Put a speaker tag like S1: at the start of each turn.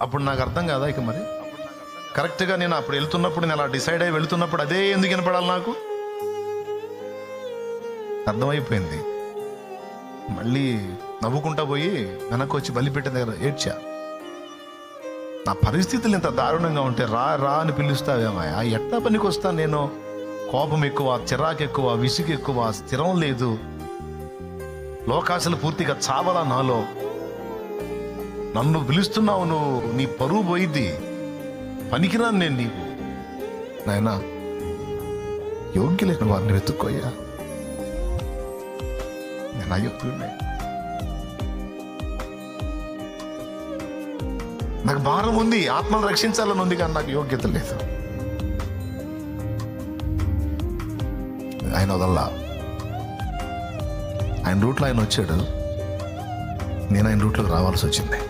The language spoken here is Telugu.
S1: అప్పుడు నాకు అర్థం కాదా ఇక మరి కరెక్ట్గా నేను అప్పుడు వెళ్తున్నప్పుడు నేను అలా డిసైడ్ అయ్యి వెళ్తున్నప్పుడు అదే ఎందుకు వినపడాలి నాకు? అర్థమైపోయింది. మళ్ళీ నవ్వుకుంటా పోయి వెనక్కి వచ్చి బలిపెట్టిన దగ్గర ఏడ్చా. నా పరిస్థితులు ఇంత దారుణంగా ఉంటే రా రా అని పిలుస్తావేమయ్యా, ఎట్లా పనికి వస్తాను నేను? కోపం ఎక్కువ, చిరాకు ఎక్కువ, విసుగు ఎక్కువ, స్థిరం లేదు, లోకాశలు పూర్తిగా చావలా నాలో. నన్ను పిలుస్తున్నావు నువ్వు, నీ పరువు పోయిద్ది, పనికిరాను నేను నీకు. నాయనా యోగ్యులైన వారిని వెతుక్కోయ్యా, నేను అయోగ్యుడినే. నాకు భారం ఉంది, ఆత్మను రక్షించాలని ఉంది, కానీ నాకు యోగ్యత లేదు. ఆయన వదల్లా. ఆయన రూట్లో ఆయన వచ్చాడు, నేను ఆయన రూట్లోకి రావాల్సి వచ్చింది.